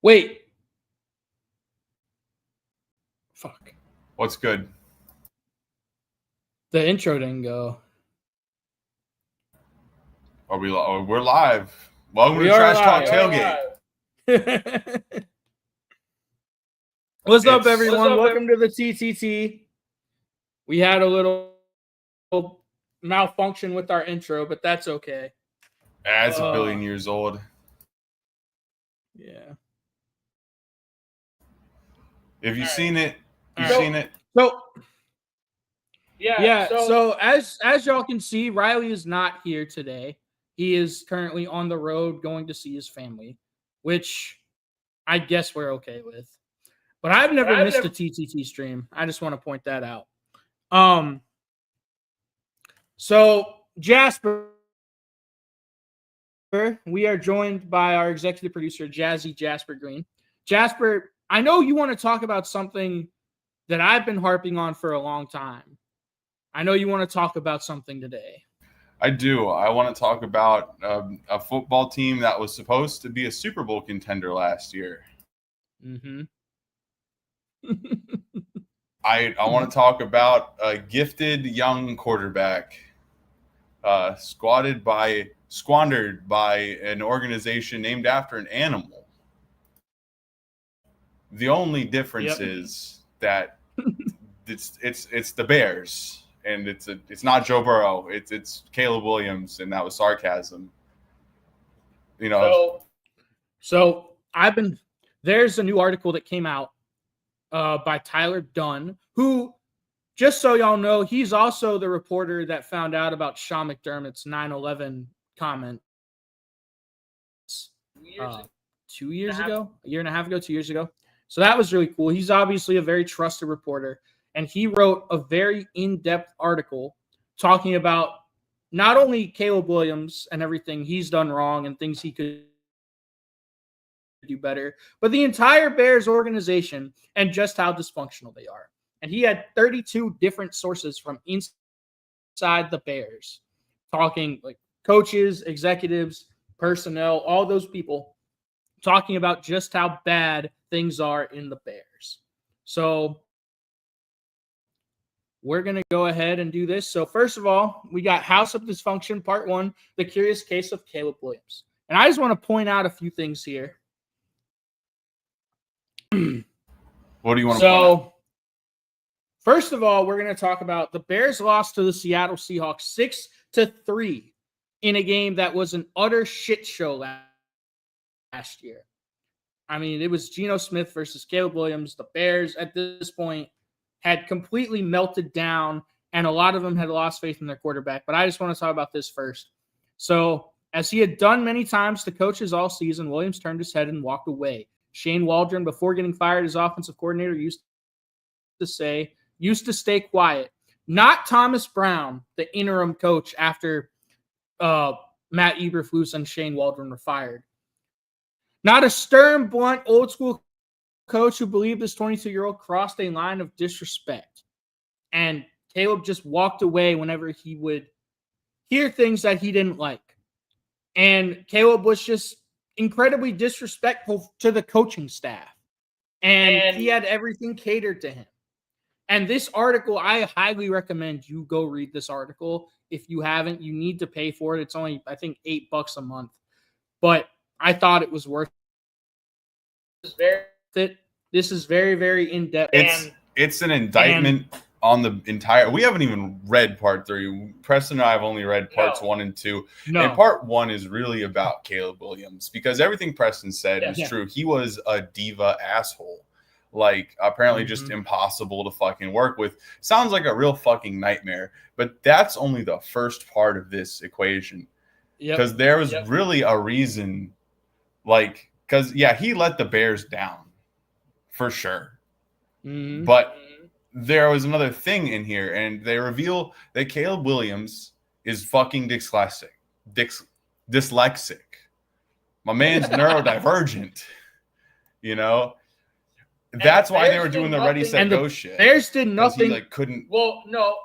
Wait. Fuck. What's good? The intro didn't go. We're live. Welcome to are Trash Talk live. Tailgate. What's up, everyone? Welcome to the TTT. We had a little malfunction with our intro, but that's okay. It's a billion years old. Yeah. If you've seen it, you've seen it. So so as y'all can see, Riley is not here today. He is currently on the road going to see his family, which I guess we're okay with. But I've never missed a TTT stream. I just want to point that out. So Jasper, we are joined by our executive producer, Jazzy Jasper Green. Jasper, I know you want to talk about something that I've been harping on for a long time. I know you want to talk about something today. I do. I want to talk about a football team that was supposed to be a Super Bowl contender last year. Mm-hmm. I want to talk about a gifted young quarterback squandered by an organization named after an animal. The only difference is that it's the Bears, and it's not Joe Burrow. It's Caleb Williams, and that was sarcasm. You know. So there's a new article that came out by Tyler Dunn, who, just so y'all know, he's also the reporter that found out about Sean McDermott's 9/11 comment 2 years ago, a year and a half ago, 2 years ago. So that was really cool. He's obviously a very trusted reporter, and he wrote a very in-depth article talking about not only Caleb Williams and everything he's done wrong and things he could do better, but the entire Bears organization and just how dysfunctional they are. And he had 32 different sources from inside the Bears talking, like coaches, executives, personnel, all those people talking about just how bad things are in the Bears. So we're going to go ahead and do this. So first of all, we got House of Dysfunction, Part 1, The Curious Case of Caleb Williams. And I just want to point out a few things here. What do you want to point out? First of all, we're going to talk about the Bears lost to the Seattle Seahawks 6-3 in a game that was an utter shit show last year. I mean, it was Geno Smith versus Caleb Williams. The Bears at this point had completely melted down, and a lot of them had lost faith in their quarterback. But I just want to talk about this first. So, as he had done many times to coaches all season, Williams turned his head and walked away. Shane Waldron, before getting fired as offensive coordinator, used to stay quiet. Not Thomas Brown, the interim coach after Matt Eberflus and Shane Waldron were fired. Not a stern, blunt, old-school coach who believed this 22-year-old crossed a line of disrespect. And Caleb just walked away whenever he would hear things that he didn't like. And Caleb was just incredibly disrespectful to the coaching staff. And he had everything catered to him. And this article, I highly recommend you go read this article. If you haven't, you need to pay for it. It's only, I think, $8 a month. But I thought it was worth it. This is very, very in-depth. It's an indictment on the entire – we haven't even read Part 3. Preston and I have only read Parts 1 and 2. No. And Part 1 is really about Caleb Williams because everything Preston said is true. He was a diva asshole. Like, apparently just impossible to fucking work with. Sounds like a real fucking nightmare. But that's only the first part of this equation. Because there was really a reason, like, because, he let the Bears down. For sure. Mm-hmm. But there was another thing in here, and they reveal that Caleb Williams is fucking dyslexic. My man's neurodivergent. You know? That's why they were doing the Ready, Set, Go shit. Bears did nothing. He, couldn't. Well, no.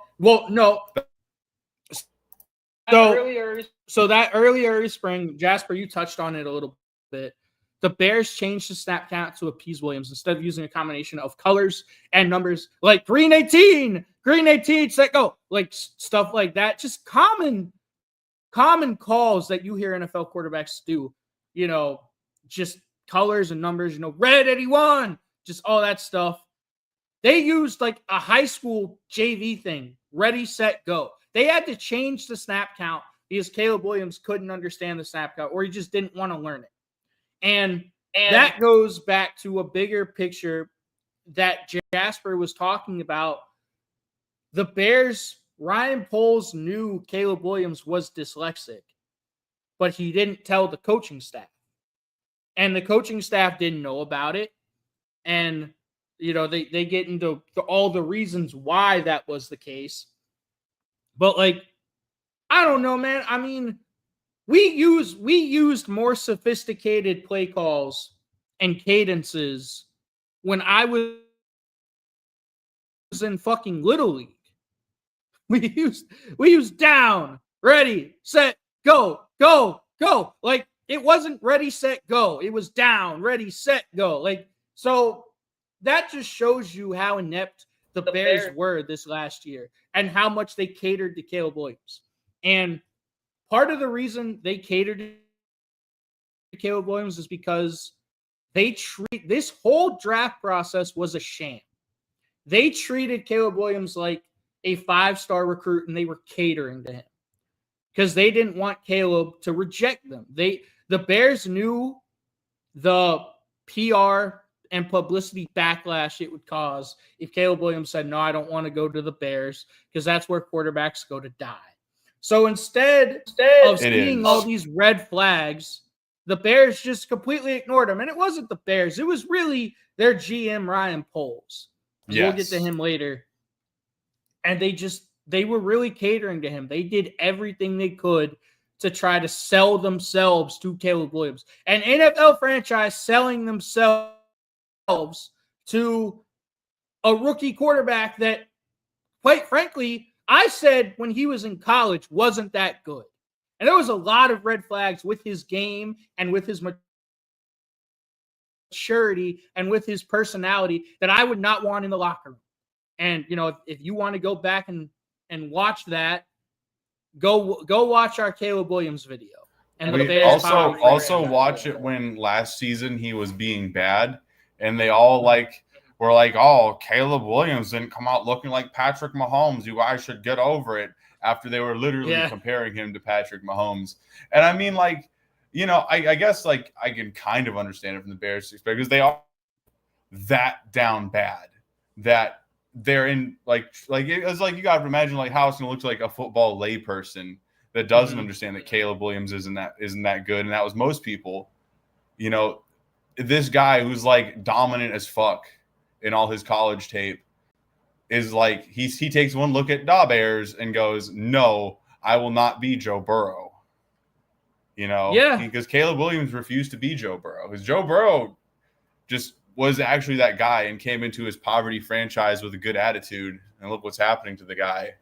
So that earlier spring, Jasper, you touched on it a little bit. the Bears changed the snap count to appease Williams instead of using a combination of colors and numbers like green 18, set go, like stuff like that. Just common calls that you hear NFL quarterbacks do, just colors and numbers, red 81, just all that stuff. They used like a high school JV thing, ready, set, go. They had to change the snap count because Caleb Williams couldn't understand the snap count, or he just didn't want to learn it. And that goes back to a bigger picture that Jasper was talking about. The Bears, Ryan Poles knew Caleb Williams was dyslexic, but he didn't tell the coaching staff. And the coaching staff didn't know about it. And, they get into all the reasons why that was the case. But, I don't know, man. I mean, we used more sophisticated play calls and cadences when I was in fucking Little League. We used down, ready, set, go. Like, it wasn't ready, set, go. It was down, ready, set, go. So that just shows you how inept the Bears were this last year and how much they catered to Caleb Williams. And part of the reason they catered to Caleb Williams is because this whole draft process was a sham. They treated Caleb Williams like a 5-star recruit, and they were catering to him because they didn't want Caleb to reject them. The Bears knew the PR and publicity backlash it would cause if Caleb Williams said, no, I don't want to go to the Bears, because that's where quarterbacks go to die. So instead of seeing all these red flags, the Bears just completely ignored them. And it wasn't the Bears. It was really their GM, Ryan Poles. Yes. We'll get to him later. And they were really catering to him. They did everything they could to try to sell themselves to Caleb Williams. An NFL franchise selling themselves to a rookie quarterback that, quite frankly, I said when he was in college wasn't that good. And there was a lot of red flags with his game and with his maturity and with his personality that I would not want in the locker room. And, if you want to go back and watch that, go watch our Caleb Williams video. And we also watch it when last season he was being bad, and they all were like, oh, Caleb Williams didn't come out looking like Patrick Mahomes. You guys should get over it, after they were literally comparing him to Patrick Mahomes. And I mean, I guess I can kind of understand it from the Bears' perspective, because they are that down bad that they're in it's you got to imagine how it's going to look like a football layperson that doesn't understand that Caleb Williams isn't that good. And that was most people, this guy who's dominant as fuck in all his college tape is he takes one look at Da Bears and goes, no, I will not be Joe Burrow. Because Caleb Williams refused to be Joe Burrow. Because Joe Burrow just was actually that guy and came into his poverty franchise with a good attitude. And look what's happening to the guy.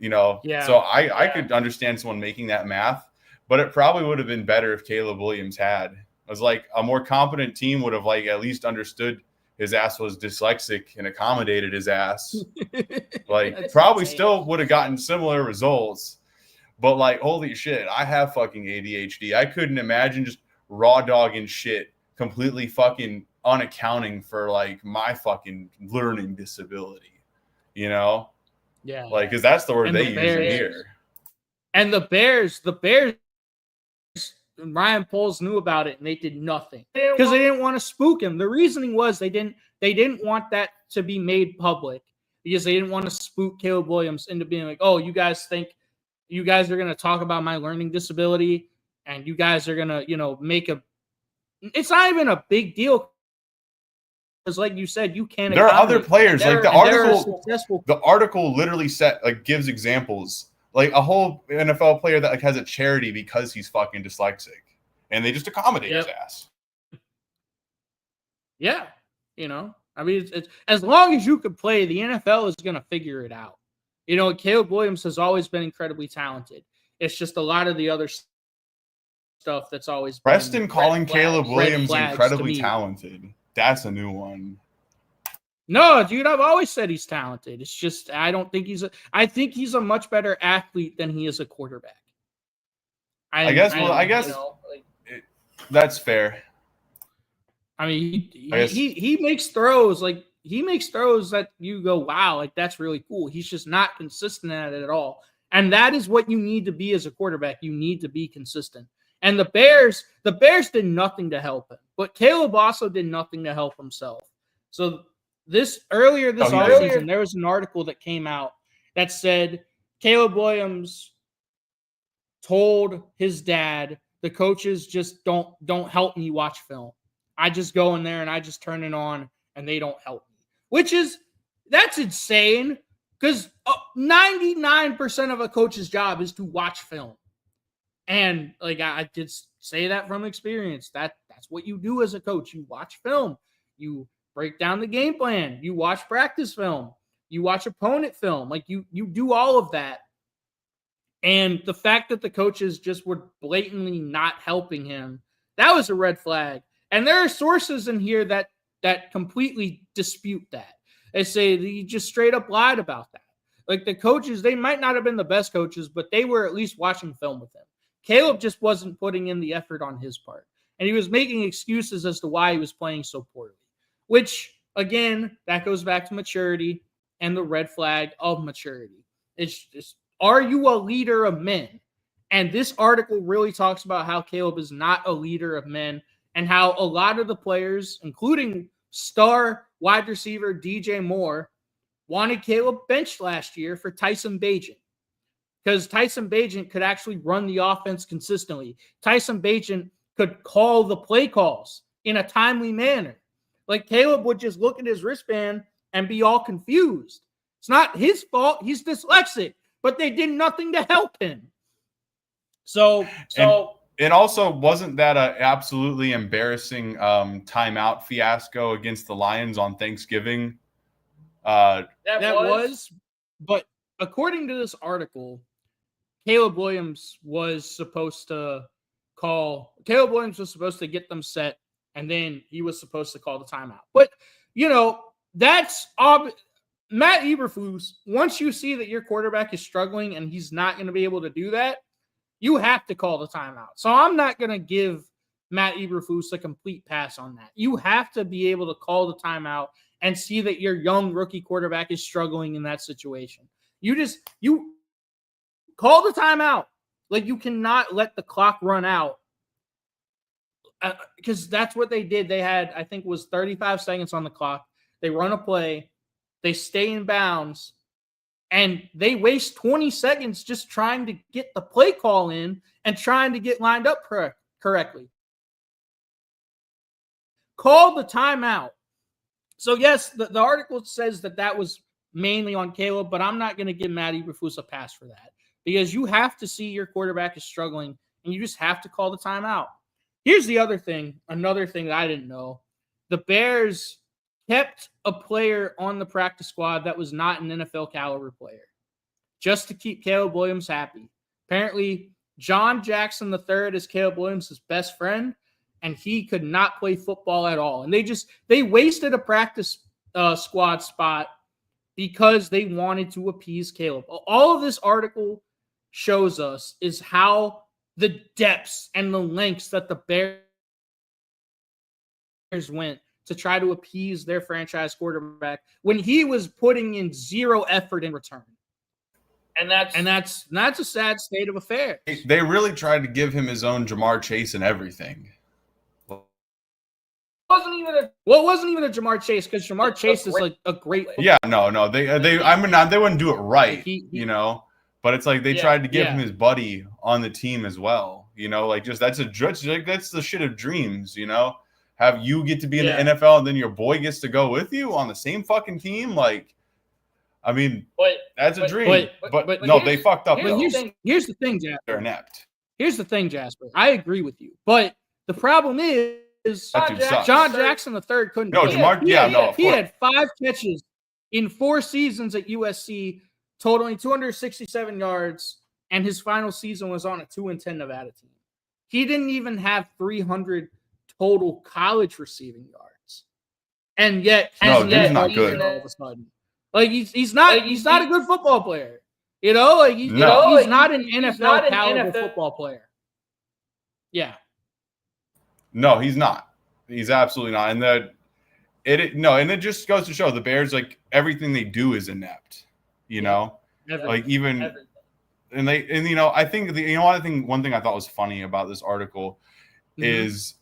So I could understand someone making that math, but it probably would have been better if Caleb Williams had. It was a more competent team would have at least understood his ass was dyslexic and accommodated his ass. Probably still would have gotten similar results. But holy shit, I have fucking ADHD. I couldn't imagine just raw dogging shit, completely fucking unaccounting for my fucking learning disability, Yeah. Because that's the word they use in here. And the Bears, Ryan Poles knew about it, and they did nothing because they didn't want to spook him. The reasoning was they didn't want that to be made public because they didn't want to spook Caleb Williams into being like, oh, you guys think you guys are going to talk about my learning disability, and you guys are going to, make it's not even a big deal. Because like you said, you can't. There are other players. The article literally gives examples. A whole NFL player that has a charity because he's fucking dyslexic, and they just accommodate his ass. Yeah, I mean, it's as long as you can play, the NFL is going to figure it out. Caleb Williams has always been incredibly talented. It's just a lot of the other stuff that's always Preston calling Caleb Williams incredibly to talented. That's a new one. No, dude, I've always said he's talented. It's just I think he's a much better athlete than he is a quarterback. I guess that's fair. I mean, he makes throws that you go, wow, like that's really cool. He's just not consistent at it at all. And that is what you need to be as a quarterback. You need to be consistent. And the Bears did nothing to help him. But Caleb also did nothing to help himself. So earlier this offseason, there was an article that came out that said Caleb Williams told his dad, the coaches just don't help me watch film. I just go in there and I just turn it on and they don't help me. That's insane because 99% of a coach's job is to watch film. And like I did say that from experience. That's what you do as a coach. You watch film. You break down the game plan. You watch practice film. You watch opponent film. Like you do all of that. And the fact that the coaches just were blatantly not helping him, that was a red flag. And there are sources in here that completely dispute that. They say that he just straight up lied about that. Like the coaches, they might not have been the best coaches, but they were at least watching film with him. Caleb just wasn't putting in the effort on his part. And he was making excuses as to why he was playing so poorly. Which, again, that goes back to maturity and the red flag of maturity. It's just, are you a leader of men? And this article really talks about how Caleb is not a leader of men and how a lot of the players, including star wide receiver DJ Moore, wanted Caleb benched last year for Tyson Bagent. Because Tyson Bagent could actually run the offense consistently. Tyson Bagent could call the play calls in a timely manner. Like Caleb would just look at his wristband and be all confused. It's not his fault. He's dyslexic, but they did nothing to help him. So it also wasn't that an absolutely embarrassing timeout fiasco against the Lions on Thanksgiving. That was, but according to this article, Caleb Williams was supposed to get them set, and then he was supposed to call the timeout. But, that's Matt Eberflus. Once you see that your quarterback is struggling and he's not going to be able to do that, you have to call the timeout. So I'm not going to give Matt Eberflus a complete pass on that. You have to be able to call the timeout and see that your young rookie quarterback is struggling in that situation. You call the timeout. Like, you cannot let the clock run out because that's what they did. They had, I think it was 35 seconds on the clock. They run a play. They stay in bounds. And they waste 20 seconds just trying to get the play call in and trying to get lined up correctly. Call the timeout. So, yes, the article says that was mainly on Caleb, but I'm not going to give Matt Eberflus a pass for that because you have to see your quarterback is struggling, and you just have to call the timeout. Here's the other thing, another thing that I didn't know. The Bears kept a player on the practice squad that was not an NFL caliber player just to keep Caleb Williams happy. Apparently, John Jackson III is Caleb Williams' best friend, and he could not play football at all. And they wasted a practice squad spot because they wanted to appease Caleb. All of this article shows us is how the depths and the lengths that the Bears went to try to appease their franchise quarterback when he was putting in zero effort in return. And that's a sad state of affairs. They really tried to give him his own Jamar Chase and everything. It wasn't even a Jamar Chase because Jamar Chase is like a great football. Yeah, no. They wouldn't do it right, But it's like they tried to give him his buddy on the team as well. That's the shit of dreams, Have you get to be in the NFL and then your boy gets to go with you on the same fucking team? That's a dream. But no, they fucked up. Here's the thing, Jasper. They're inept. Here's the thing, Jasper. I agree with you. But the problem is John Jackson III couldn't play. He had 5 catches in 4 seasons at USC, totaling 267 yards, and his final season was on a 2-10 Nevada team. He didn't even have 300 total college receiving yards, and yet dude's not good all of a sudden. Like he's not a good football player. You know, like he's not an NFL caliber football player. Yeah. No, he's not. He's absolutely not. And and it just goes to show the Bears, like, everything they do is inept. You know, Everything. like even Everything. I think one thing I thought was funny about this article is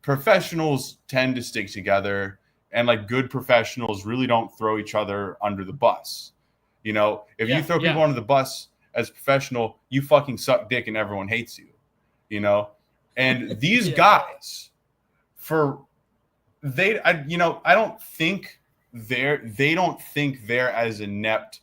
professionals tend to stick together, and like good professionals really don't throw each other under the bus. You know, if you throw people under the bus as a professional, you fucking suck dick and everyone hates you. You know, and these guys, I don't think they're as inept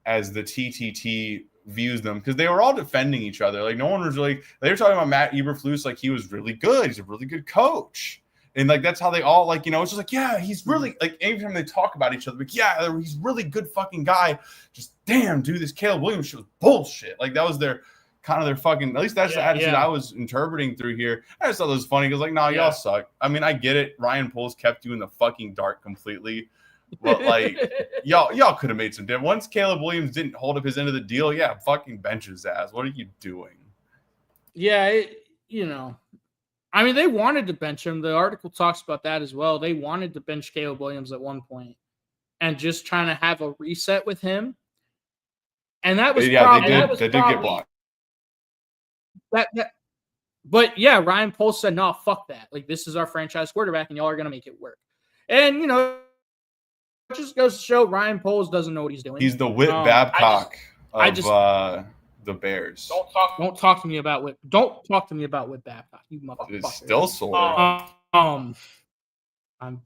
as the TTT views them, because they were all defending each other. Like, no one was really, they were talking about Matt Eberflus like he was really good. He's a really good coach. And like, that's how they all, like, it's just like, yeah, he's really, like, anytime they talk about each other, like, yeah, he's really good fucking guy. Just damn, dude, this Caleb Williams shit was bullshit. Like, that was their fucking, at least that's the attitude I was interpreting through here. I just thought it was funny because, like, y'all suck. I mean, I get it. Ryan Poles kept you in the fucking dark completely. But like, y'all could have made some difference. Once Caleb Williams didn't hold up his end of the deal, fucking bench his ass. What are you doing? Yeah, I mean, they wanted to bench him. The article talks about that as well. They wanted to bench Caleb Williams at one point and just trying to have a reset with him. And that was they did get blocked. But yeah, Ryan Poles said, no, fuck that. Like, this is our franchise quarterback and y'all are going to make it work. And, it just goes to show Ryan Poles doesn't know what he's doing. He's the Whit Babcock of the Bears. Don't talk to me about Whit Babcock, you motherfucker. It's still sore. I'm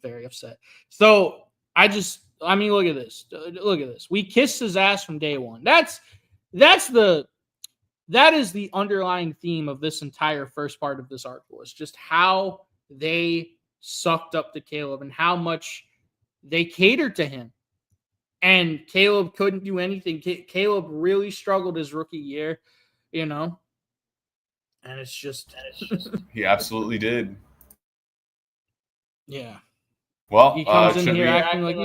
very upset. So look at this. Look at this. We kissed his ass from day one. That is the underlying theme of this entire first part of this article. It's just how they sucked up to Caleb and how much they catered to him. And Caleb couldn't do anything. Caleb really struggled his rookie year, And it's just he absolutely did. Yeah. Well, he comes in here acting like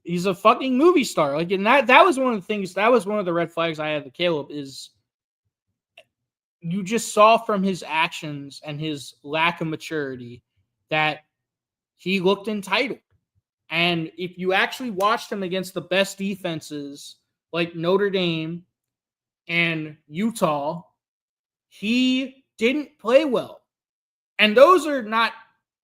he's a fucking movie star. Like, and that was one of the things, that was one of the red flags I had with Caleb, is you just saw from his actions and his lack of maturity that he looked entitled. And if you actually watched him against the best defenses like Notre Dame and Utah, he didn't play well. And those are not,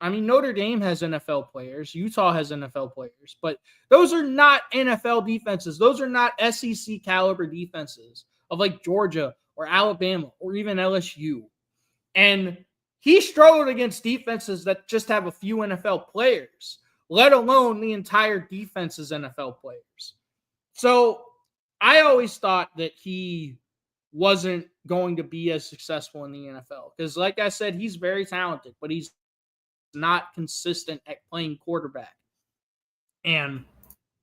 Notre Dame has NFL players, Utah has NFL players, but those are not NFL defenses. Those are not SEC caliber defenses of like Georgia or Alabama or even LSU. And he struggled against defenses that just have a few NFL players, let alone the entire defense's NFL players. So I always thought that he wasn't going to be as successful in the NFL because, like I said, he's very talented, but he's not consistent at playing quarterback. And,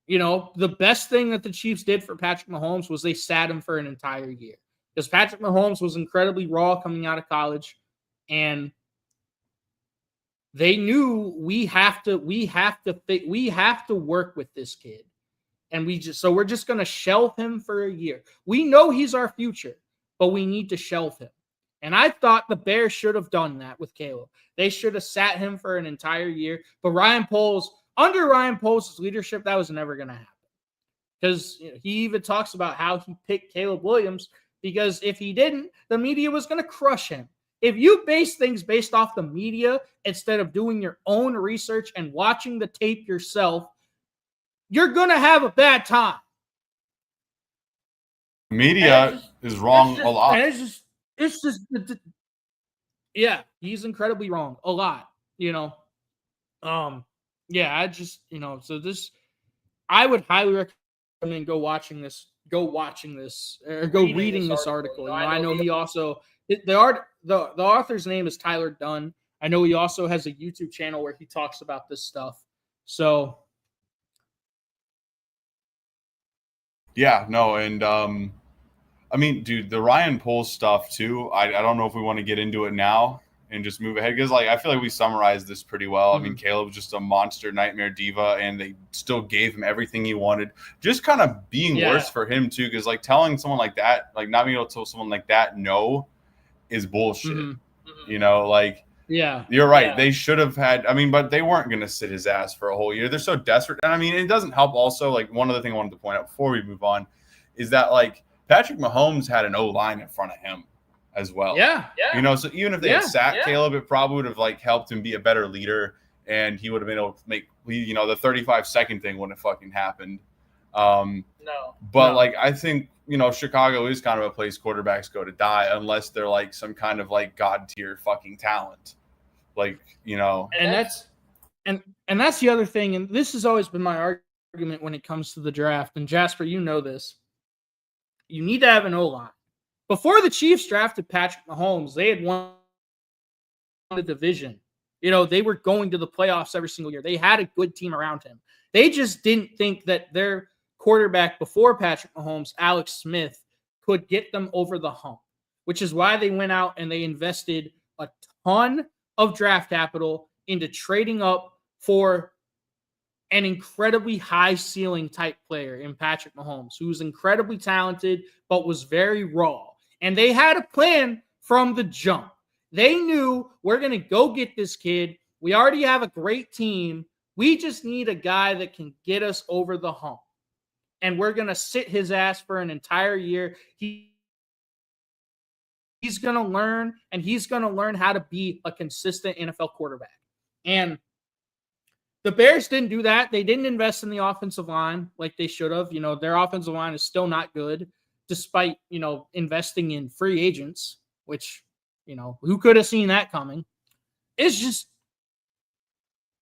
the best thing that the Chiefs did for Patrick Mahomes was they sat him for an entire year because Patrick Mahomes was incredibly raw coming out of college, and they knew we have to work with this kid. And we're just going to shelve him for a year. We know he's our future, but we need to shelve him. And I thought the Bears should have done that with Caleb. They should have sat him for an entire year. But under Ryan Poles' leadership, that was never going to happen. Because he even talks about how he picked Caleb Williams, because if he didn't, the media was going to crush him. If you base things based off the media instead of doing your own research and watching the tape yourself, you're going to have a bad time. Media is wrong a lot. And it's just, he's incredibly wrong a lot, so this, I would highly recommend go reading this article. I know he also, the author's name is Tyler Dunn. I know he also has a YouTube channel where he talks about this stuff. So yeah, no, and I mean, dude, the Ryan Poles stuff too. I don't know if we want to get into it now and just move ahead because, like, I feel like we summarized this pretty well. I mean, Caleb was just a monster nightmare diva, and they still gave him everything he wanted. Just kind of being worse for him too, because like telling someone like that, like not being able to tell someone like that no, is bullshit. You know, like. Yeah, you're right. Yeah. They should have had. I mean, but they weren't going to sit his ass for a whole year. They're so desperate, and I mean, it doesn't help. Also, like one other thing I wanted to point out before we move on is that like Patrick Mahomes had an O-line in front of him as well. Yeah. You know, so even if they had sat Caleb, it probably would have like helped him be a better leader, and he would have been able to make, you know, the 35-second thing wouldn't have fucking happened. But like I think, you know, Chicago is kind of a place quarterbacks go to die unless they're like some kind of like god tier fucking talent. Like, you know, and that's the other thing, and this has always been my argument when it comes to the draft. And Jasper, you know this. You need to have an O-line. Before the Chiefs drafted Patrick Mahomes, they had won the division. You know, they were going to the playoffs every single year. They had a good team around him. They just didn't think that their quarterback before Patrick Mahomes, Alex Smith, could get them over the hump, which is why they went out and they invested a ton of draft capital into trading up for an incredibly high ceiling type player in Patrick Mahomes, who's incredibly talented, but was very raw. And they had a plan from the jump. They knew we're going to go get this kid. We already have a great team. We just need a guy that can get us over the hump. And we're going to sit his ass for an entire year. He's going to learn, and he's going to learn how to be a consistent NFL quarterback. And the Bears didn't do that. They didn't invest in the offensive line like they should have. You know, their offensive line is still not good, despite, you know, investing in free agents, which, you know, who could have seen that coming? It's just.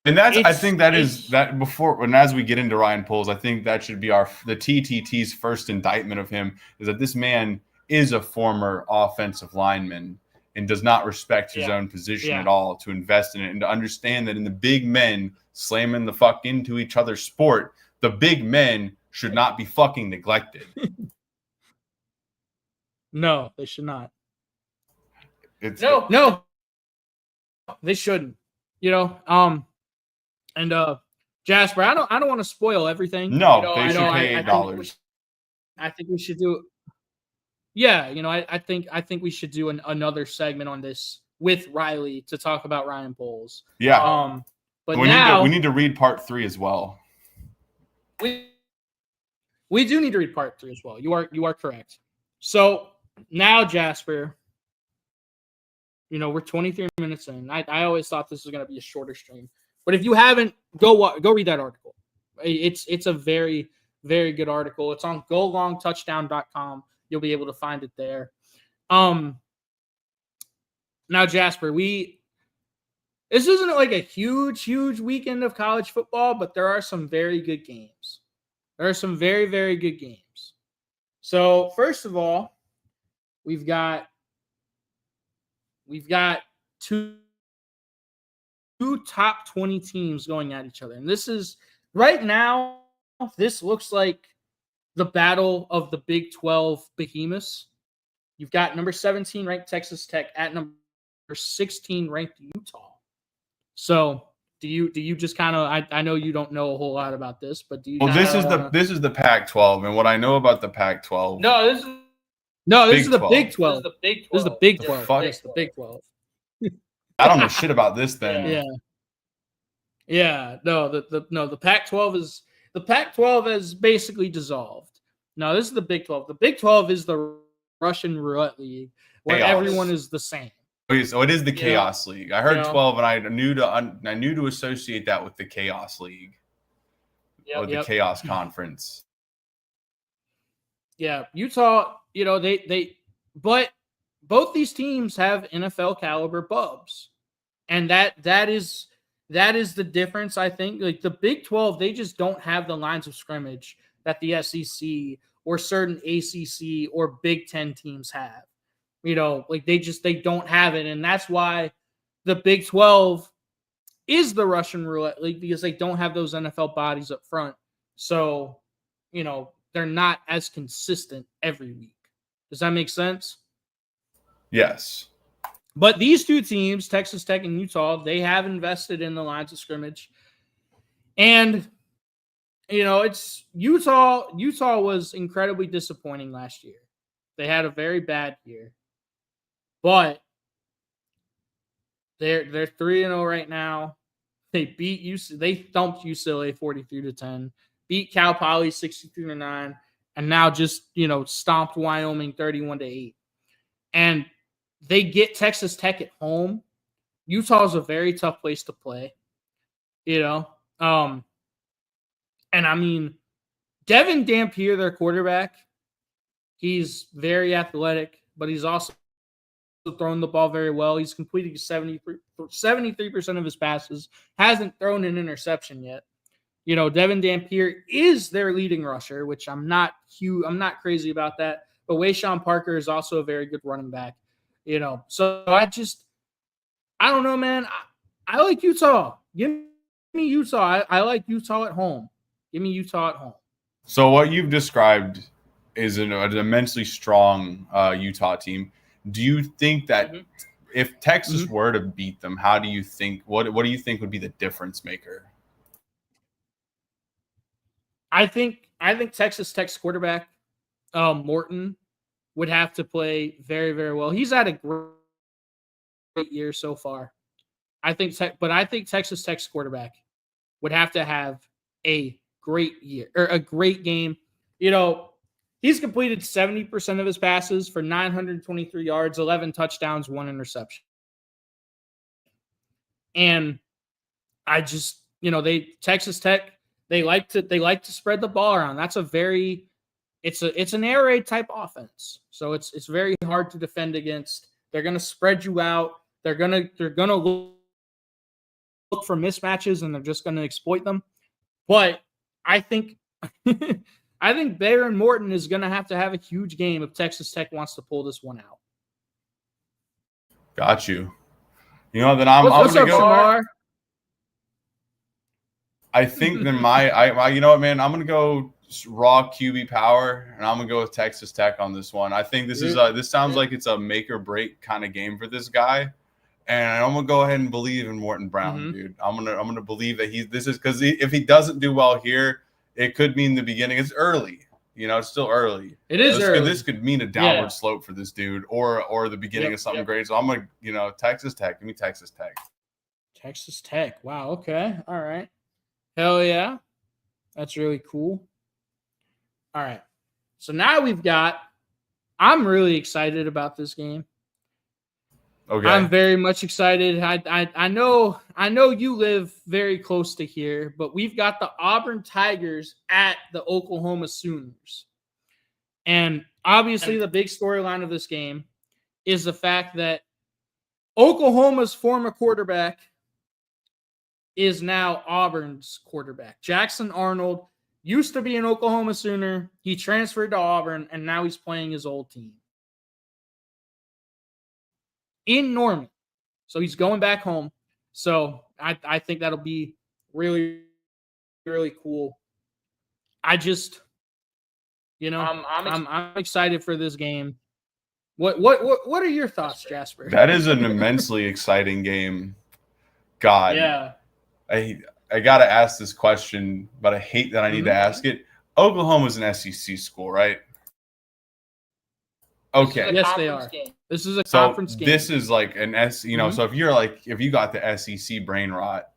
And I think that is that before, and as we get into Ryan Poles, I think that should be the TTT's first indictment of him is that this man is a former offensive lineman and does not respect his own position at all, to invest in it and to understand that in the big men slamming the fuck into each other's sport, the big men should not be fucking neglected. No, they should not. No, they shouldn't. You know, and Jasper, I don't want to spoil everything. No, they should pay $8. I think we should do. Yeah, you know, I think we should do another segment on this with Riley to talk about Ryan Poles. Yeah. But we need to read part 3 as well. We do need to read part 3 as well. You are correct. So now, Jasper, you know, we're 23 minutes in. I always thought this was going to be a shorter stream, but if you haven't, go read that article. It's a very, very good article. It's on golongtouchdown.com. You'll be able to find it there. Now, Jasper, this isn't like a huge, huge weekend of college football, but there are some very good games. There are some very, very good games. So, first of all, we've got two top 20 teams going at each other. And this is, right now, this looks like the battle of the Big 12 behemoths. You've got number 17 ranked Texas Tech at number 16 ranked Utah. So do you just kind of, I know you don't know a whole lot about this, but do you? Well, this is the Pac-12, and what I know about the Pac-12. This is the Big 12. This is the Big 12. Yes, the Big 12. I don't know shit about this then. Yeah. No, the Pac-12 is. The Pac-12 has basically dissolved. No, this is the Big 12. The Big 12 is the Russian roulette league where everyone is the same. Okay, so it is the Chaos League. I heard 12, and I knew to associate that with the Chaos League or the Chaos Conference. Yeah, Utah. You know but both these teams have NFL caliber bubs, and that is the difference, I think. Like the Big 12, they just don't have the lines of scrimmage that the SEC or certain ACC or Big 10 teams have. You know, like they don't have it. And that's why the Big 12 is the Russian roulette league, because they don't have those NFL bodies up front. So, you know, they're not as consistent every week. Does that make sense? Yes. But these two teams, Texas Tech and Utah, they have invested in the lines of scrimmage. And, it's Utah. Utah was incredibly disappointing last year. They had a very bad year. But they're 3-0 right now. They beat they thumped UCLA 43-10, beat Cal Poly 63-9, and now just, stomped Wyoming 31-8. And they get Texas Tech at home. Utah is a very tough place to play, And I mean, Devin Dampier, their quarterback, he's very athletic, but he's also thrown the ball very well. He's completed 73% of his passes, hasn't thrown an interception yet. Devin Dampier is their leading rusher, which I'm not crazy about that. But Wayshawn Parker is also a very good running back. So I don't know, man. I like Utah. Give me Utah. I like Utah at home. Give me Utah at home. So what you've described is an immensely strong Utah team. Do you think that if Texas were to beat them, how do you think? What do you think would be the difference maker? I think Texas Tech's quarterback Morton would have to very, very well. He's had a great year so far. I think Texas Tech's quarterback would have to have a great year or a great game. He's completed 70% of his passes for 923 yards, 11 touchdowns, 1 interception. And I just, Texas Tech, they like to spread the ball around. That's it's an air raid type offense. So it's very hard to defend against. They're going to spread you out. They're going to look for mismatches and they're just going to exploit them. But I think Baron Morton is going to have a huge game if Texas Tech wants to pull this one out. Got you. Then I'm going to go. Shamar? I think then you know what, man? I'm going to go raw QB power, and I'm going to go with Texas Tech on this one. I think this sounds like it's a make or break kind of game for this guy. And I'm gonna go ahead and believe in Morton Brown, dude. I'm gonna believe that because if he doesn't do well here, it could mean the beginning. It's early, it's still early. It is early. This could mean a downward slope for this dude, or the beginning of something great. So I'm gonna, Texas Tech. Give me Texas Tech. Texas Tech. Wow. Okay. All right. Hell yeah. That's really cool. All right. So now I'm really excited about this game. Okay. I'm very much excited. I know you live very close to here, but we've got the Auburn Tigers at the Oklahoma Sooners. And obviously the big storyline of this game is the fact that Oklahoma's former quarterback is now Auburn's quarterback. Jackson Arnold used to be an Oklahoma Sooner. He transferred to Auburn, and now he's playing his old team in Norman. So he's going back home. So I think that'll be really, really cool. I just, I'm excited for this game. What are your thoughts, Jasper? That is an immensely exciting game. God. Yeah. I got to ask this question, but I hate that I need to ask it. Oklahoma's an SEC school, right? Okay. Yes, they are. This is a conference game. This is like an so if you got the SEC brain rot,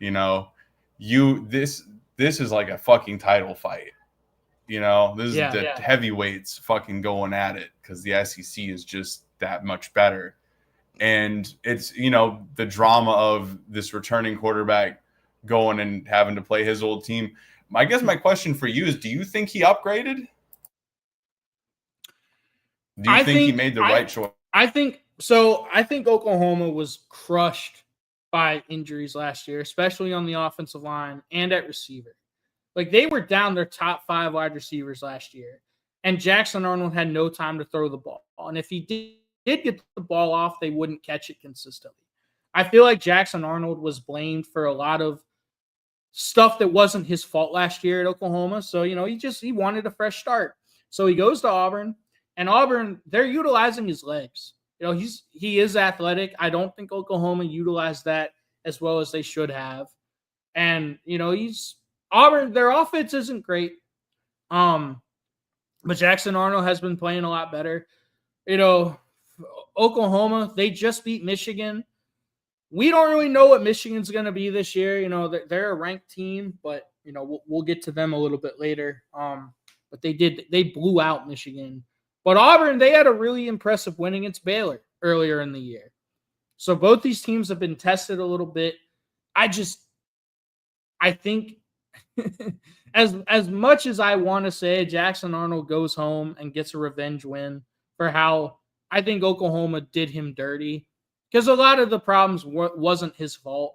this is like a fucking title fight. This is the heavyweights fucking going at it because the SEC is just that much better. And it's, the drama of this returning quarterback going and having to play his old team. I guess my question for you is, do you think he upgraded? Do you think he made the right choice? I think Oklahoma was crushed by injuries last year, especially on the offensive line and at receiver. Like, they were down their top 5 wide receivers last year, and Jackson Arnold had no time to throw the ball. And if he did get the ball off, they wouldn't catch it consistently. I feel like Jackson Arnold was blamed for a lot of stuff that wasn't his fault last year at Oklahoma. So, he wanted a fresh start. So he goes to Auburn, And Auburn, they're utilizing his legs. He is athletic. I don't think Oklahoma utilized that as well as they should have. And, Auburn, their offense isn't great. But Jackson Arnold has been playing a lot better. Oklahoma, they just beat Michigan. We don't really know what Michigan's going to be this year. They're a ranked team, but, we'll get to them a little bit later. But they blew out Michigan. But Auburn, they had a really impressive win against Baylor earlier in the year. So both these teams have been tested a little bit. I think as much as I want to say Jackson Arnold goes home and gets a revenge win for how I think Oklahoma did him dirty, because a lot of the problems wasn't his fault.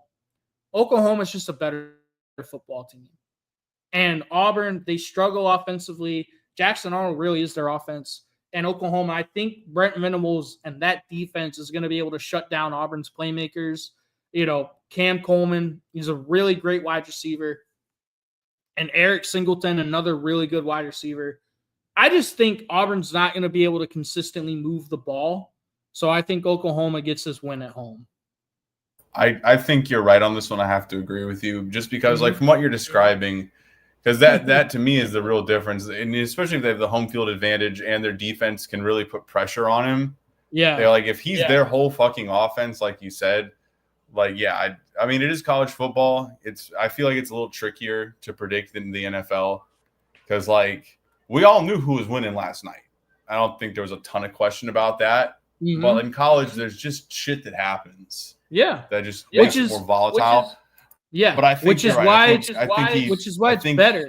Oklahoma's just a better football team. And Auburn, they struggle offensively. Jackson Arnold really is their offense. And Oklahoma, I think Brent Venables and that defense is going to be able to shut down Auburn's playmakers. Cam Coleman, he's a really great wide receiver. And Eric Singleton, another really good wide receiver. I just think Auburn's not going to be able to consistently move the ball. So I think Oklahoma gets this win at home. I think you're right on this one. I have to agree with you just because, from what you're describing, because that to me is the real difference. And especially if they have the home field advantage and their defense can really put pressure on him. Yeah. They're if he's their whole fucking offense, like you said, I mean, it is college football. I feel like it's a little trickier to predict than the NFL because, we all knew who was winning last night. I don't think there was a ton of question about that. Mm-hmm. But in college, there's just shit that happens. Yeah. That just makes it more volatile. But I think which is why it's better.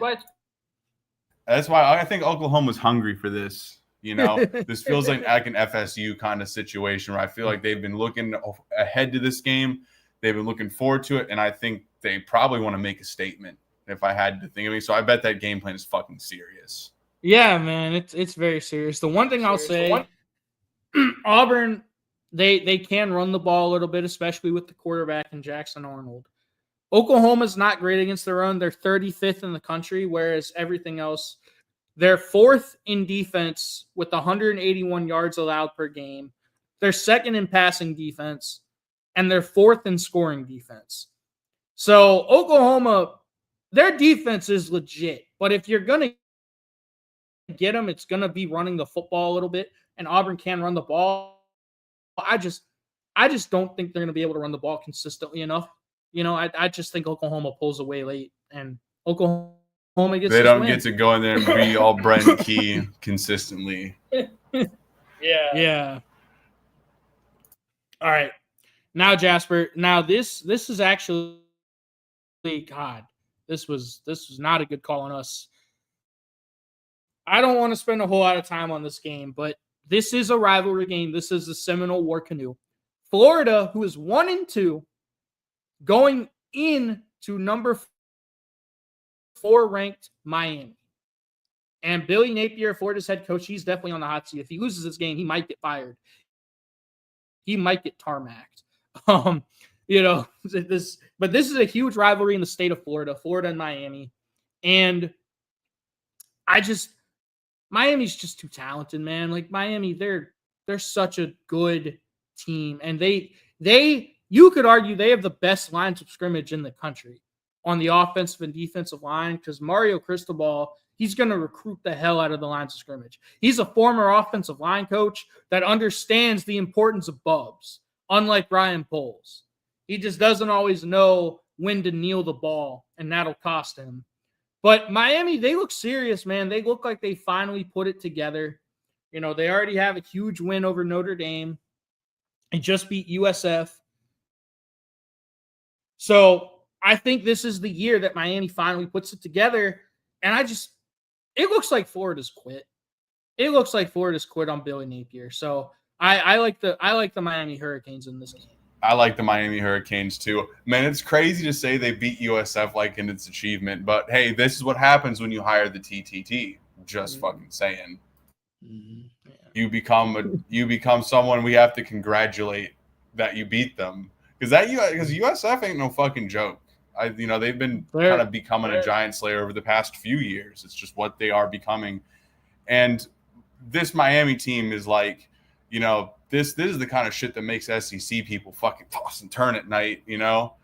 That's why I think Oklahoma's hungry for this. This feels like an FSU kind of situation where I feel like they've been looking ahead to this game. They've been looking forward to it, and I think they probably want to make a statement if I had to think of it. So I bet that game plan is fucking serious. Yeah, man, it's very serious. The one thing I'll say, Auburn, they can run the ball a little bit, especially with the quarterback and Jackson Arnold. Oklahoma's not great against the run. They're 35th in the country, whereas everything else, they're 4th in defense with 181 yards allowed per game. They're 2nd in passing defense, and they're 4th in scoring defense. So Oklahoma, their defense is legit. But if you're going to get them, it's going to be running the football a little bit, and Auburn can run the ball. I just don't think they're going to be able to run the ball consistently enough. I just think Oklahoma pulls away late, and Oklahoma gets they don't get to go in there and be all Brent Key consistently. Yeah. All right. Now, Jasper. Now this is actually, God, this was not a good call on us. I don't want to spend a whole lot of time on this game, but this is a rivalry game. This is the Seminole War Canoe. Florida, who is 1-2, going into number 4 ranked Miami. And Billy Napier, Florida's head coach, he's definitely on the hot seat. If he loses this game, he might get fired. He might get tarmacked. But this is a huge rivalry in the state of Florida and Miami. And Miami's just too talented, man. Miami, they're such a good team. And you could argue they have the best lines of scrimmage in the country on the offensive and defensive line because Mario Cristobal, he's going to recruit the hell out of the lines of scrimmage. He's a former offensive line coach that understands the importance of bubs, unlike Ryan Poles. He just doesn't always know when to kneel the ball, and that'll cost him. But Miami, they look serious, man. They look like they finally put it together. They already have a huge win over Notre Dame. They just beat USF. So I think this is the year that Miami finally puts it together. And it looks like Florida's quit. It looks like Florida's quit on Billy Napier. So I like the Miami Hurricanes in this game. I like the Miami Hurricanes too. Man, it's crazy to say they beat USF in its achievement, but hey, this is what happens when you hire the TTT. Just fucking saying. Mm-hmm. Yeah. You become someone we have to congratulate that you beat them because USF ain't no fucking joke. They've been kind of becoming a giant slayer over the past few years. It's just what they are becoming. And this Miami team is like, you know, this is the kind of shit that makes SEC people fucking toss and turn at night, you know?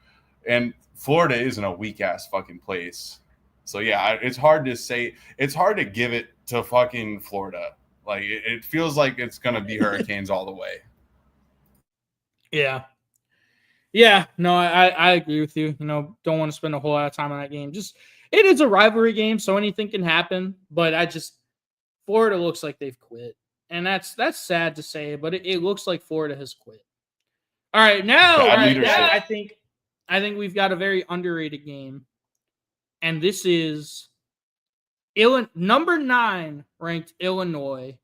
And Florida isn't a weak-ass fucking place. So, yeah, it's hard to say. It's hard to give it to fucking Florida. Like, it feels like it's going to be Hurricanes all the way. Yeah. Yeah, no, I agree with you. You know, don't want to spend a whole lot of time on that game. Just, it is a rivalry game, so anything can happen. But Florida looks like they've quit. And that's sad to say, but it looks like Florida has quit. All right, now I think we've got a very underrated game, and this is number 9 ranked Illinois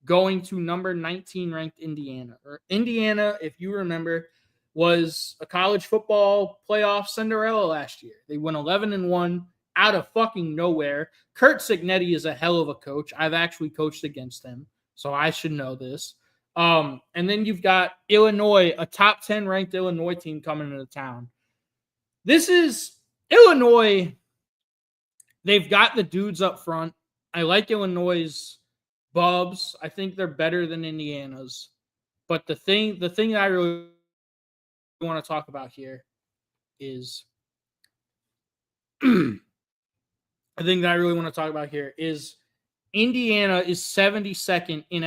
going to number 19 ranked Indiana. Or Indiana, if you remember, was a college football playoff Cinderella last year. They went 11-1 out of fucking nowhere. Kurt Cignetti is a hell of a coach. I've actually coached against him, so I should know this. And then you've got Illinois, a top 10 ranked Illinois team coming into town. This is Illinois. They've got the dudes up front. I like Illinois' Bubs. I think they're better than Indiana's. But the thing that I really want to talk about here is Indiana is 72nd in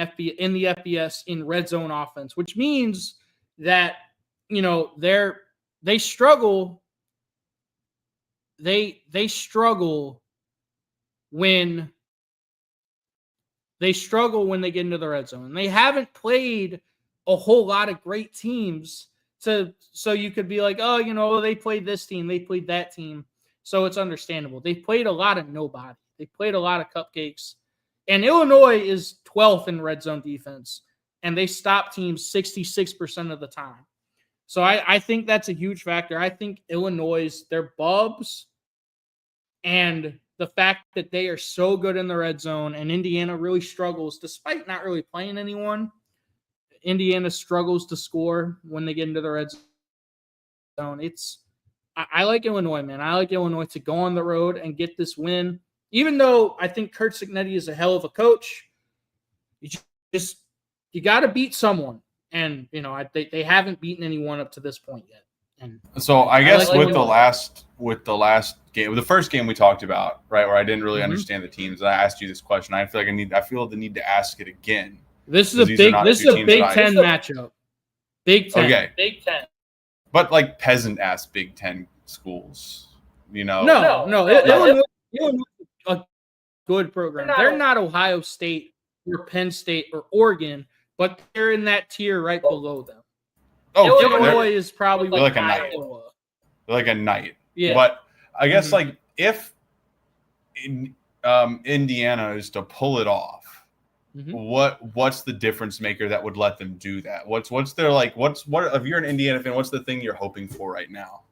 the FBS in red zone offense, which means that, you know, they struggle. They struggle when they get into the red zone. And they haven't played a whole lot of great teams so you could be like, oh, you know, they played this team, they played that team. So it's understandable. They played a lot of nobody. They played a lot of cupcakes. And Illinois is 12th in red zone defense, and they stop teams 66% of the time. So I think that's a huge factor. I think Illinois, their Bubs, and the fact that they are so good in the red zone, and Indiana really struggles, despite not really playing anyone. Indiana struggles to score when they get into the red zone. I like Illinois, man. I like Illinois to go on the road and get this win. Even though I think Kurt Cignetti is a hell of a coach, you got to beat someone, and you know they haven't beaten anyone up to this point yet. And so I guess with the last game, the first game we talked about, right, where I didn't really understand the teams, I asked you this question. I feel the need to ask it again. This is a Big Ten matchup. Big Ten. Okay. Big Ten. But like peasant ass Big Ten schools, you know. No. Illinois a good program. They're not Ohio State or Penn State or Oregon, but they're in that tier right below them. Oh, Illinois is probably like a knight. They're like a knight. Yeah. But I guess like if Indiana is to pull it off, what's the difference maker that would let them do that? What's their like? What if you're an Indiana fan? What's the thing you're hoping for right now?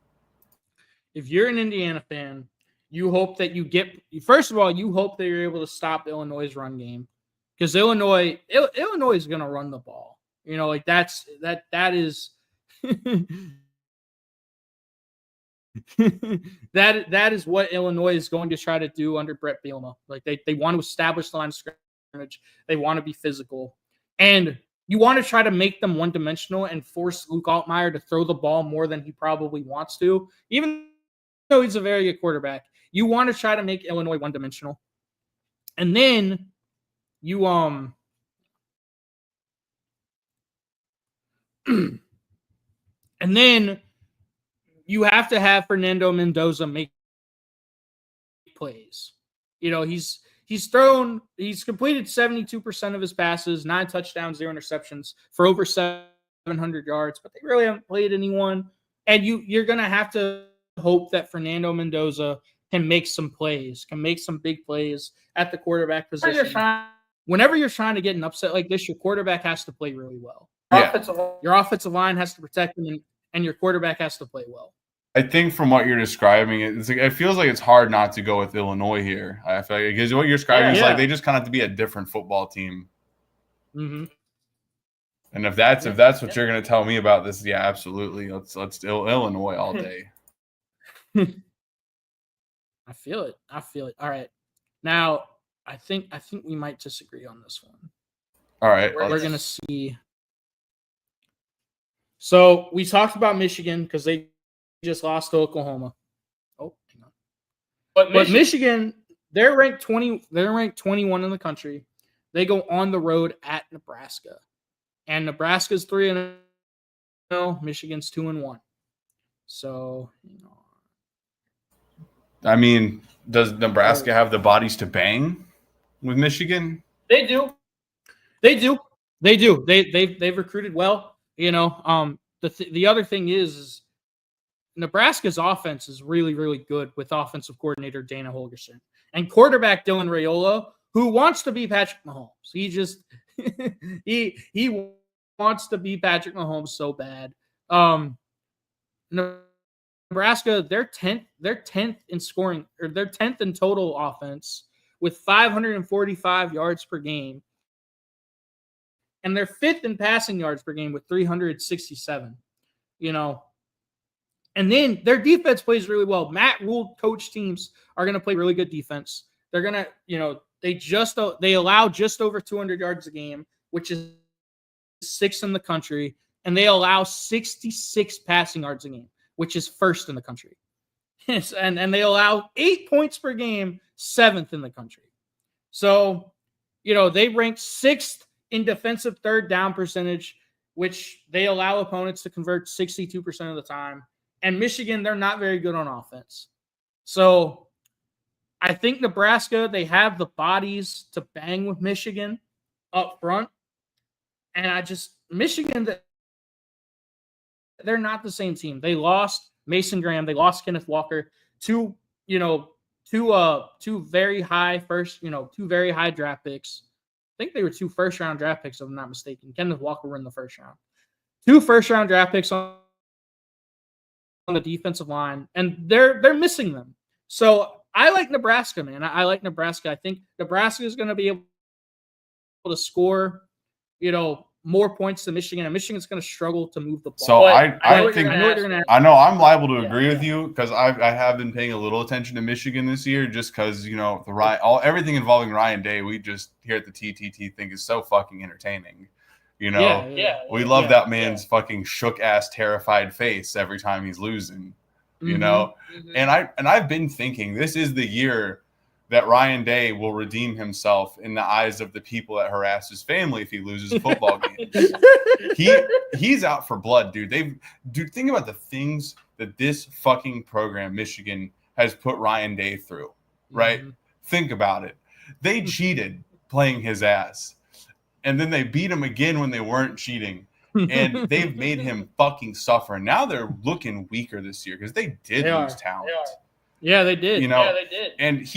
If you're an Indiana fan, you hope that you first of all, you hope that you're able to stop Illinois' run game, because Illinois is going to run the ball. You know, like that is that is what Illinois is going to try to do under Brett Bielema. Like they want to establish the line of scrimmage. They want to be physical, and you want to try to make them one-dimensional and force Luke Altmaier to throw the ball more than he probably wants to, even though he's a very good quarterback. You want to try to make Illinois one-dimensional, and then you and then you have to have Fernando Mendoza make plays. You know, he's completed 72% of his passes, 9 touchdowns, 0 interceptions for over 700 yards, but they really haven't played anyone. And you're going to have to hope that Fernando Mendoza can make some plays, can make some big plays at the quarterback position. Whenever you're trying to get an upset like this, your quarterback has to play really well. Yeah. Your offensive line has to protect him, and your quarterback has to play well. I think from what you're describing, it feels like it's hard not to go with Illinois here. I feel like, because what you're describing is like they just kind of have to be a different football team. Mm-hmm. And if that's what you're going to tell me about this, yeah, absolutely. Let's Illinois all day. I feel it. All right. Now, I think we might disagree on this one. All right. We're going to see. So we talked about Michigan because they just lost to Oklahoma. Oh, hang on. But Michigan, they're ranked 20. They're ranked 21 in the country. They go on the road at Nebraska, and Nebraska's 3-0. Michigan's 2-1. So, I mean, does Nebraska have the bodies to bang with Michigan? They do. They've recruited well. The other thing is Nebraska's offense is really, really good with offensive coordinator Dana Holgorsen and quarterback Dylan Raiola, who wants to be Patrick Mahomes. He just he wants to be Patrick Mahomes so bad. Nebraska, they're 10th in scoring, or they're 10th in total offense with 545 yards per game. And they're 5th in passing yards per game with 367. And then their defense plays really well. Matt Rule coach teams are going to play really good defense. They're going to, they allow just over 200 yards a game, which is 6th in the country, and they allow 66 passing yards a game, which is 1st in the country. and they allow 8 points per game, 7th in the country. So, they rank 6th in defensive third down percentage, which they allow opponents to convert 62% of the time. And Michigan, they're not very good on offense. So I think Nebraska, they have the bodies to bang with Michigan up front. And Michigan, they're not the same team. They lost Mason Graham. They lost Kenneth Walker. Two very high draft picks. I think they were 2 first-round draft picks, if I'm not mistaken. Kenneth Walker were in the first round. 2 first-round draft picks on the defensive line, and they're missing them. So I like Nebraska, man. I like Nebraska. I think Nebraska is going to be able to score, more points than Michigan, and Michigan's going to struggle to move the ball. So I know I'm liable to agree with you because I have been paying a little attention to Michigan this year, just because everything involving Ryan Day, we just here at the TTT think is so fucking entertaining. We love that man's fucking shook ass, terrified face every time he's losing. Mm-hmm. And I've been thinking this is the year that Ryan Day will redeem himself in the eyes of the people that harass his family if he loses football games. He's out for blood, dude. Think about the things that this fucking program, Michigan, has put Ryan Day through, right? Mm-hmm. Think about it. They cheated playing his ass. And then they beat him again when they weren't cheating. And they've made him fucking suffer. And now they're looking weaker this year because they lose talent. Yeah, they did. They did. And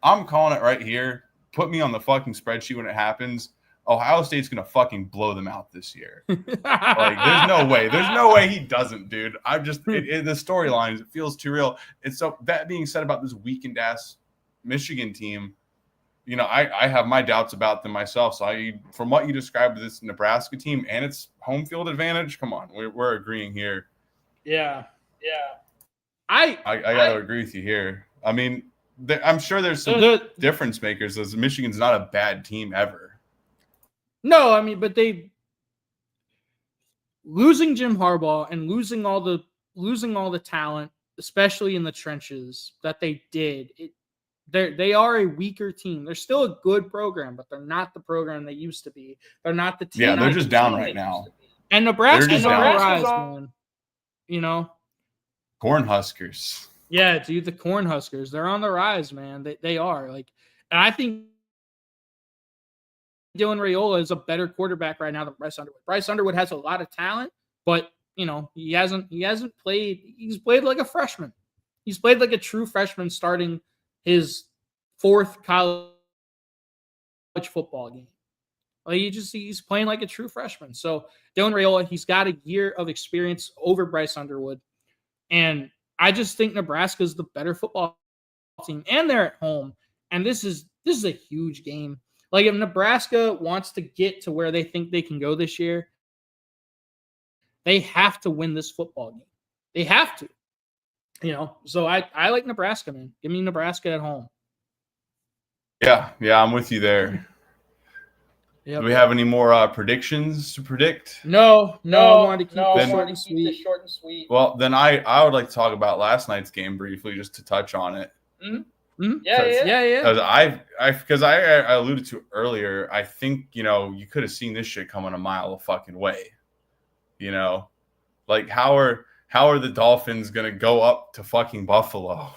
I'm calling it right here. Put me on the fucking spreadsheet when it happens. Ohio State's going to fucking blow them out this year. There's no way. There's no way he doesn't, dude. The storylines, it feels too real. And so that being said about this weakened ass Michigan team, I have my doubts about them myself. So from what you described, this Nebraska team and its home field advantage, come on, we're agreeing here. Yeah. I got to agree with you here. I mean, I'm sure there's some difference makers. As Michigan's not a bad team ever. No, I mean, but losing Jim Harbaugh and losing all the talent, especially in the trenches that they did. They are a weaker team. They're still a good program, but they're not the program they used to be. They're not the team. Yeah, they're just down right now. And Nebraska's on the rise, man. Cornhuskers. Yeah, dude, the Cornhuskers. They're on the rise, man. They are. And I think Dylan Raiola is a better quarterback right now than Bryce Underwood. Bryce Underwood has a lot of talent, but he hasn't played. He's played like a freshman. He's played like a true freshman starting his 4th college football game. He's playing like a true freshman. So Dylan Raiola, he's got a year of experience over Bryce Underwood. And I just think Nebraska is the better football team, and they're at home. And this is a huge game. If Nebraska wants to get to where they think they can go this year, they have to win this football game. They have to. So I like Nebraska, man. Give me Nebraska at home. Yeah, I'm with you there. Yep. Do we have any more predictions to predict? No, I wanted to keep this short and sweet. Well, then I would like to talk about last night's game briefly, just to touch on it. Mm-hmm. Yeah. Because I alluded to earlier, I think, you could have seen this shit coming a mile a fucking way. Like how are the Dolphins gonna go up to fucking Buffalo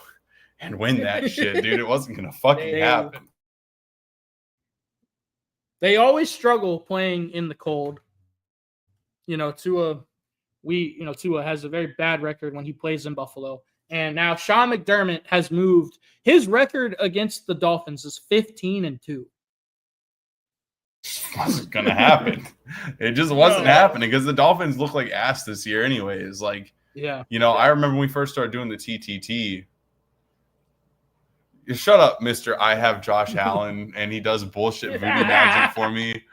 and win that shit, dude? It wasn't gonna fucking happen. They always struggle playing in the cold. Tua has a very bad record when he plays in Buffalo. And now Sean McDermott has moved. His record against the Dolphins is 15-2. Wasn't gonna happen. It just wasn't happening because the Dolphins look like ass this year, anyways. Like, I remember when we first started doing the TTT. Shut up, Mister. I have Josh Allen, and he does bullshit voodoo magic for me.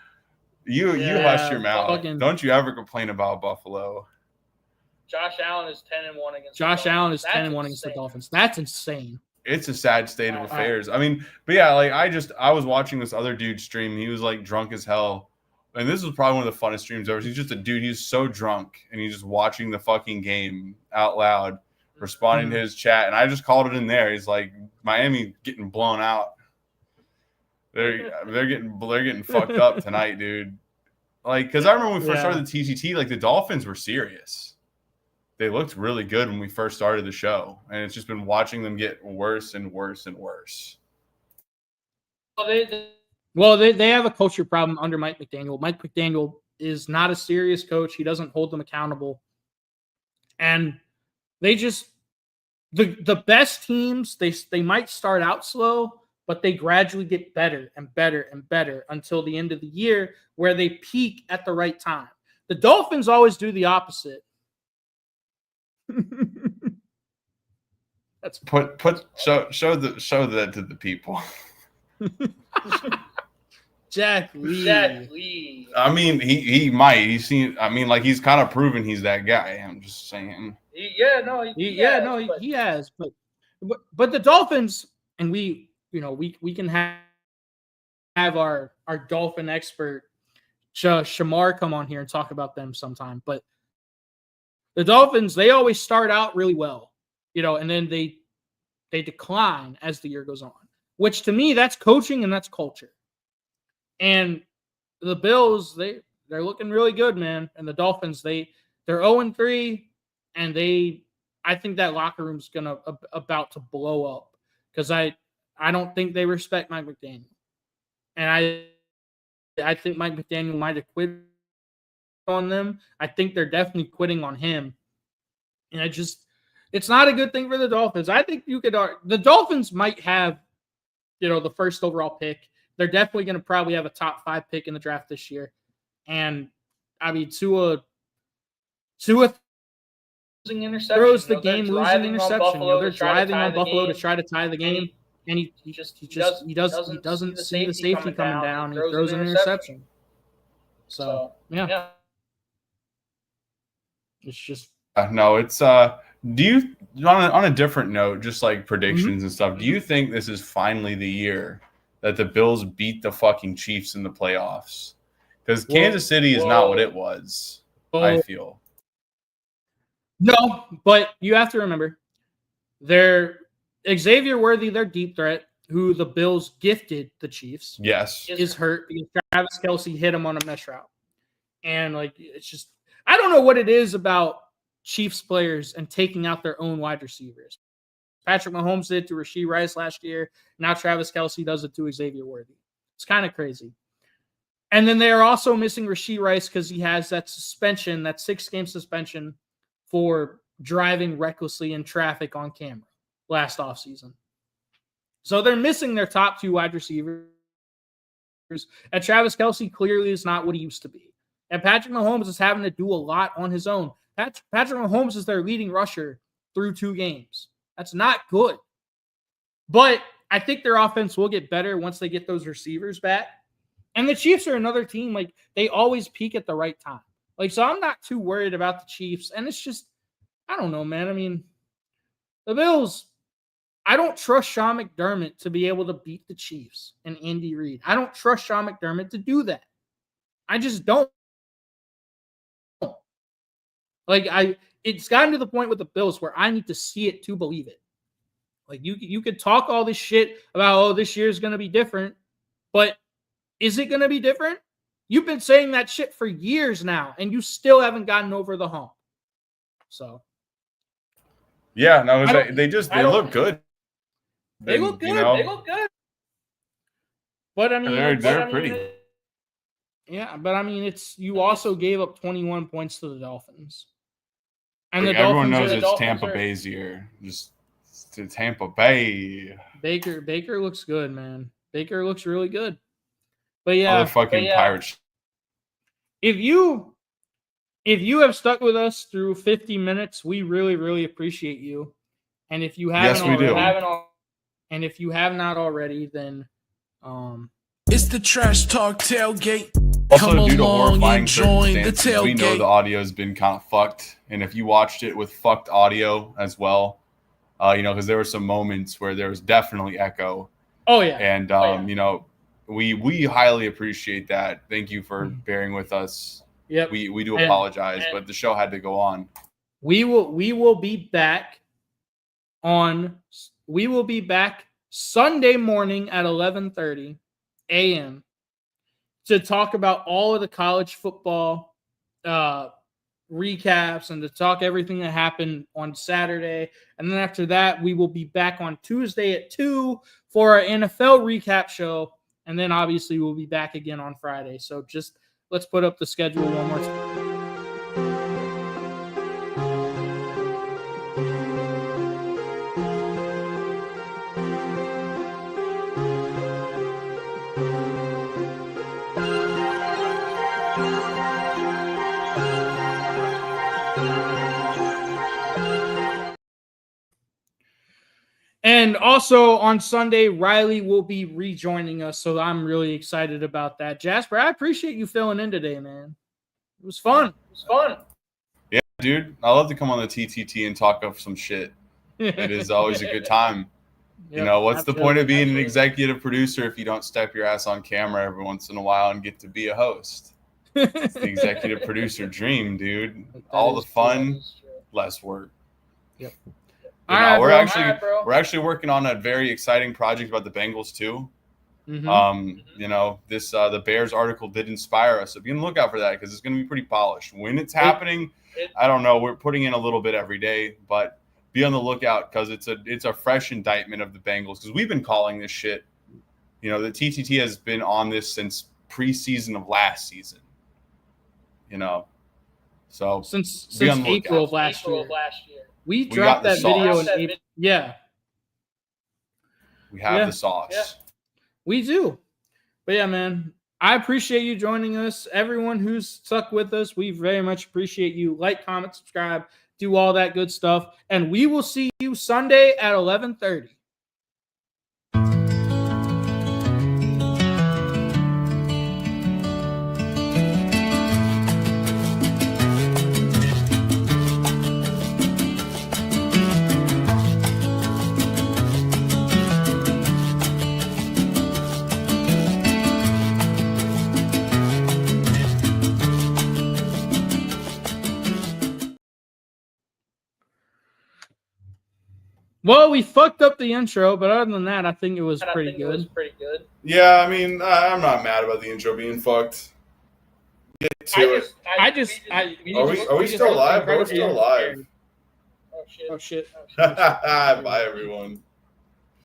You hush your mouth. Don't you ever complain about Buffalo. Josh Allen is 10-1 against the Dolphins. That's insane. It's a sad state of affairs. I mean, but yeah, like I was watching this other dude stream. He was like drunk as hell. And this was probably one of the funnest streams ever. He's just a dude. He's so drunk and he's just watching the fucking game out loud, responding to his chat. And I just called it in there. He's like, Miami getting blown out. They're getting fucked up tonight, dude. Like, because I remember when we first started the TTT, like the Dolphins were serious. They looked really good when we first started the show, and it's just been watching them get worse and worse and worse. Well, they have a culture problem under Mike McDaniel. Mike McDaniel is not a serious coach. He doesn't hold them accountable. And they just the best teams, they might start out slow, but they gradually get better and better and better until the end of the year where they peak at the right time. The Dolphins always do the opposite. That's show that to the people. Jack Lee. I mean, he might. He's seen. I mean, like he's kind of proven he's that guy. I'm just saying. He has. But the Dolphins, and we can have our Dolphin expert Shamar come on here and talk about them sometime. But the Dolphins, they always start out really well, and then they decline as the year goes on, which to me, that's coaching and that's culture. And the Bills, they're looking really good, man. And the Dolphins, they're 0-3, and I think that locker room's about to blow up because I don't think they respect Mike McDaniel, and I think Mike McDaniel might have quit on them. I think they're definitely quitting on him. And it's not a good thing for the Dolphins. I think the Dolphins might have, the first overall pick. They're definitely going to probably have a top 5 pick in the draft this year. And I mean, Tua throws the game losing interception. They're driving on Buffalo to try to tie the game. And he doesn't see the safety coming down. He throws an interception. So, yeah. It's just no. It's do you on a different note, just like predictions and stuff? Do you think this is finally the year that the Bills beat the fucking Chiefs in the playoffs? Because Kansas City is not what it was. I feel. No, but you have to remember, they're Xavier Worthy, their deep threat, who the Bills gifted the Chiefs. Yes, is hurt because Travis Kelce hit him on a mesh route, and it's just. I don't know what it is about Chiefs players and taking out their own wide receivers. Patrick Mahomes did to Rashee Rice last year. Now Travis Kelce does it to Xavier Worthy. It's kind of crazy. And then they are also missing Rashee Rice because he has that suspension, that 6-game suspension for driving recklessly in traffic on camera last offseason. So they're missing their top 2 wide receivers. And Travis Kelce clearly is not what he used to be. And Patrick Mahomes is having to do a lot on his own. Patrick Mahomes is their leading rusher through 2 games. That's not good. But I think their offense will get better once they get those receivers back. And the Chiefs are another team, they always peak at the right time. So I'm not too worried about the Chiefs. And it's just, I don't know, man. I mean, the Bills, I don't trust Sean McDermott to be able to beat the Chiefs and Andy Reid. I don't trust Sean McDermott to do that. I just don't. It's gotten to the point with the Bills where I need to see it to believe it. Like you could talk all this shit about, this year's going to be different, but is it going to be different? You've been saying that shit for years now, and you still haven't gotten over the hump. So, yeah, no, they look good. They look good. They look good. But I mean, they're pretty. Yeah, but I mean, you also gave up 21 points to the Dolphins, and everyone knows it's Tampa Bay's year. Just to Tampa Bay. Baker looks good, man. Baker looks really good. But yeah, other fucking Pirates. If you have stuck with us through 50 minutes, we really, really appreciate you. And if you haven't and if you have not already, then it's the Trash Talk Tailgate. Also, due to horrifying circumstances, we know the audio has been kind of fucked. And if you watched it with fucked audio as well, because there were some moments where there was definitely echo. Oh yeah. And we highly appreciate that. Thank you for bearing with us. Yep. We do apologize, but the show had to go on. We will be back Sunday morning at 11:30 a.m. to talk about all of the college football recaps and to talk everything that happened on Saturday. And then after that, we will be back on Tuesday at 2 for our NFL recap show. And then obviously we'll be back again on Friday. So just let's put up the schedule one more time. And also on Sunday, Riley will be rejoining us, so I'm really excited about that. Jasper, I appreciate you filling in today, man. It was fun. Yeah, dude. I love to come on the TTT and talk up some shit. It is always a good time. Yep, what's the point of being an executive producer if you don't step your ass on camera every once in a while and get to be a host? It's the executive producer dream, dude. All the fun, less work. Yep. We're actually working on a very exciting project about the Bengals too. Mm-hmm. The Bears article did inspire us. So be on the lookout for that because it's going to be pretty polished. When it's happening, I don't know. We're putting in a little bit every day, but be on the lookout because it's a fresh indictment of the Bengals because we've been calling this shit. The TTT has been on this since preseason of last season. So since April of last year. We dropped that video in April. Yeah. We have the sauce. Yeah. We do. But yeah, man, I appreciate you joining us. Everyone who's stuck with us, we very much appreciate you. Like, comment, subscribe, do all that good stuff. And we will see you Sunday at 11:30. Well, we fucked up the intro, but other than that, I think it was pretty good. Yeah, I mean, I'm not mad about the intro being fucked. Get to it. Are we still live? We're still live. Oh, shit. Bye, everyone.